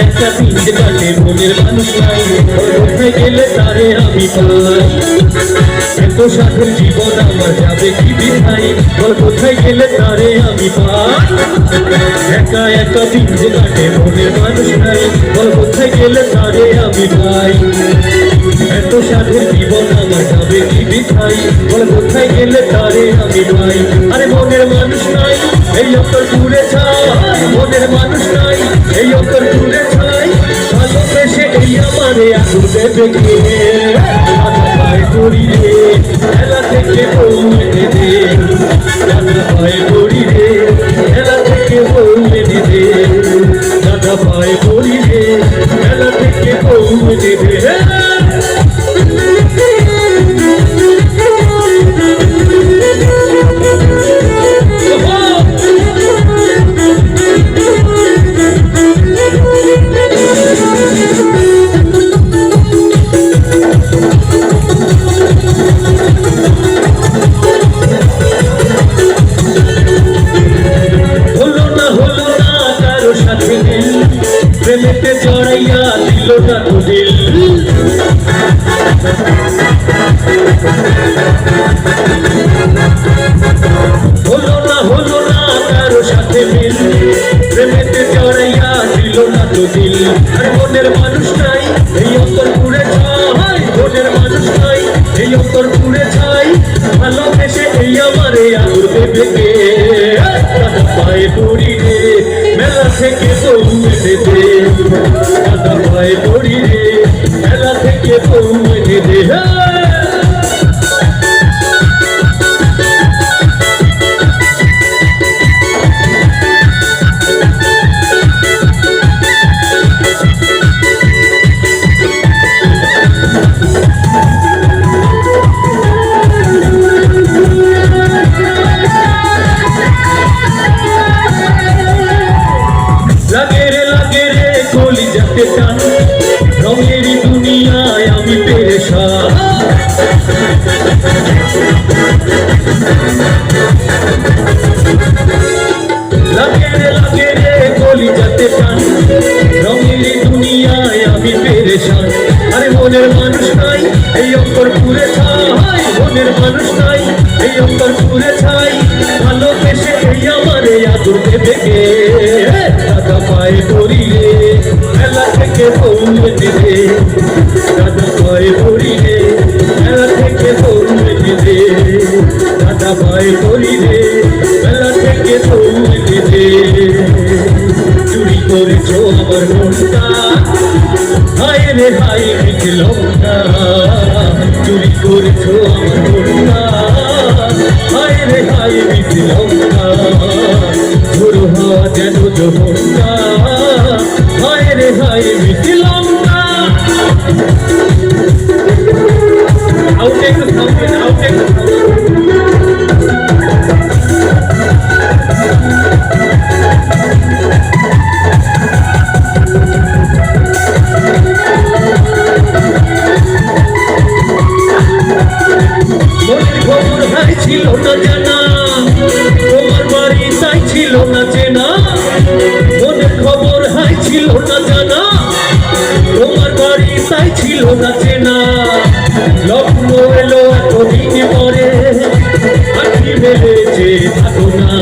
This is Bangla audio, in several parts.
একটা পিঞ্জ কাটে মনের মানুষ নাই, কোথায় গেলে তারে আমি পাই। এত সাথের জীবন আমার যাবে কি বিধাই, কোথায় গেলে তারে আমি পাই। একা একা পিঞ্জ কাটে মনের মানুষ নাই, কোথায় গেলে তারে আমি পাই। এত সাথের জীবন আমার যাবে কি বিধাই, কোথায় গেলে তারে আমি পাই। আরে মনের মানুষ নাই এই অন্তর দূরে ছাই, মনের মানুষ নাই এই অন্তর দূরে ছাই। ভালোবেসে এই আমারে আগুন দেবে কে, দাদা ভাই করি রে খেলা থেকে বউলে দে, দাদা ভাই করি রে খেলা থেকে বউলে দে, দাদা ভাই করি রে খেলা থেকে বউলে দে। প্রেমেতে জড়াইয়া দিল না তো দিল, হলো না কারো সাথে মিল। প্রেমেতে জড়াইয়া দিল না তো দিল। আর মনের মানুষ নাই এই অন্তর পুড়ে ছাই, মনের মানুষ নাই এই অন্তর পুড়ে ছাই। ভালোবেসে এই আমারে আগুন দেবে কে, দাদা পায়ে পড়ি রে মেলা থেকে বউলে দে, দাদা পায়ে পড়ি রে মেলা থেকে বউলে দে। রঙেরই দুনিয়ায় আমি পেরেশান, লাগে রে গলি যাতে টান। রঙেরই দুনিয়ায় আমি পেরেশান। আরে মনের মানুষ নাই এই অন্তর পুরে ছাই, মনের মানুষ নাই এই অন্তর পুরে ছাই। ভালোবেসে এই আমারে আদর দেবে কে, দাদা পায়ে পড়ি রে মেলা থেকে বউলে দে, দাদা পায়ে পড়ি রে মেলা থেকে বউলে দে, দাদা পায়ে পড়ি রে মেলা থেকে বউলে দে। চুরি করেছো আমার মনটা, হায় রে হায় বিকলমটা, চুরি করেছো আমার মনটা, হায় রে হায় বিকলমটা। ঝোড়ো হাওয়া যেন জমনটা, হায় রে হায় বিকলমটা। আউটে একটু থামবেন, আউটে একটু ছিল না জানা, তোমার বাড়ি তাই ছিল না চেনা। মনের খবর হাই ছিল না জানা, তোমার বাড়ি তাই ছিল না চেনা। লগ্ন এলো এতদিন পরে, আঁকি মেলেছে থাকো না,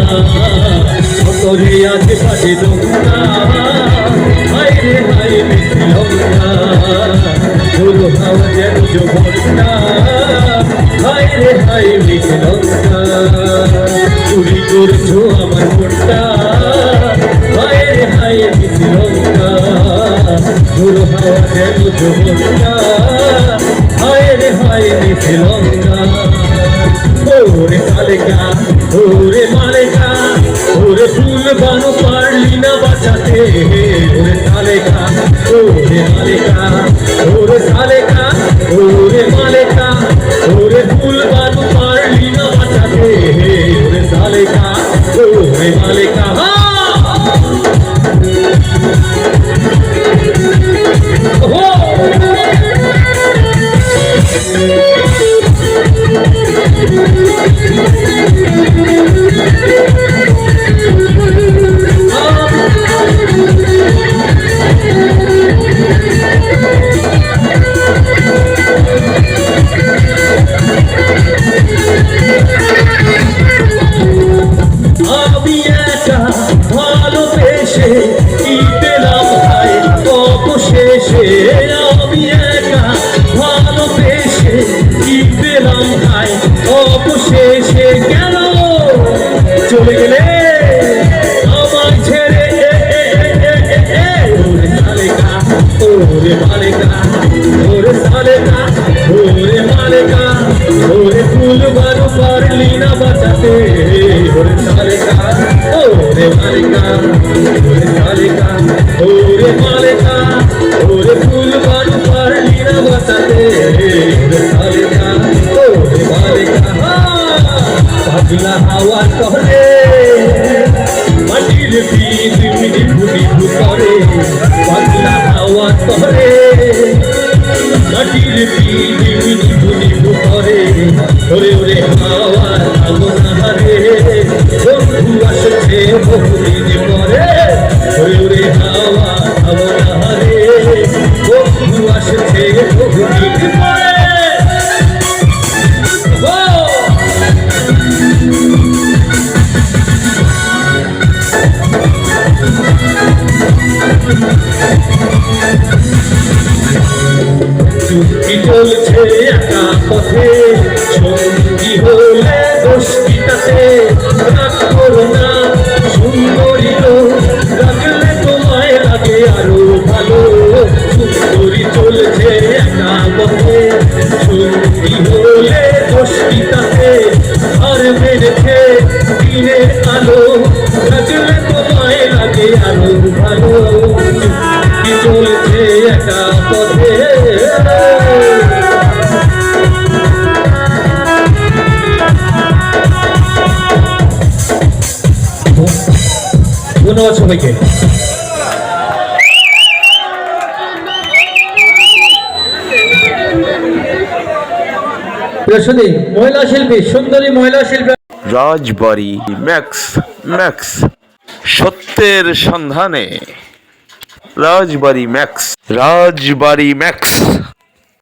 অতরে আগে পাশে দোকা, হায় রে হায় বিকলমটা। ঝোড়ো হাওয়া যেন জমনটা, হায় রে হায় বিকলমটা। চুরি করছো আমার মনটা, হায় রে হায় বিকলমটা। ঝোড়ো হাওয়া যেন জমনটা, হায় রে হায় বিকলমটা। ওরে মালেকা ওরে মালেকা, ওরে ফুল বানো পারলি না বাঁচাতে। ওরে তালেকা ওরে মালেকা, ওরে তালেকা ওরে মালেকা, ওরে ফুল বানো পারলি না বাঁচাতে। ওরে তালেকা ওরে মালেকা। কি পেলাম ভাই অবশেষে আমি একা ভালোবেসে কি পেলাম ভাই অবশেষে গেল চলে গেলে আমার ছেড়ে ওরে সালেকা ওরে মালেকা ওরে সালেকা ওরে মালেকা ওরে ফুল বারো পারলি না বাঁচাতে ওরে সালেকা ওরে মালেকা ওরে সালেকা ওরে মালেকা ওরে ফুল বারো পারলি না বাঁচাতে ওরে সালেকা ওরে মালেকা পাগলা হাওয়া করে মাটির বীজ নিভু নিভু করে পাগলা হাওয়া করে মাটির বীজ নিভু নিভু করে ওরে ওরে হাওয়া আগুনারে বন্ধু আসছে বহুদিন পরে ওরে ওরে হাওয়া আগুনারে বন্ধু আসছে বহুদিন পরে চুক্তি চলছে একা পথে সঙ্গী হলে দোষটিটাতে রাগ করো না সুন্দরী তো রাখলে তোমায় লাগে আরো ভালো সুন্দরী চলছে একা পথে সঙ্গী হলে দোষটিটাতে আর মেরেছে দিনের আলো রাখলে তোমায় লাগে আরো ভালো চুক্তি চলছে একা পথে ধন্যবাদ সবাইকে। মহিলা শিল্পী সুন্দরী মহিলা শিল্পী রাজবাড়ি ম্যাক্স ম্যাক্স সত্যের সন্ধানে রাজবাড়ি ম্যাক্স রাজবাড়ি ম্যাক্স।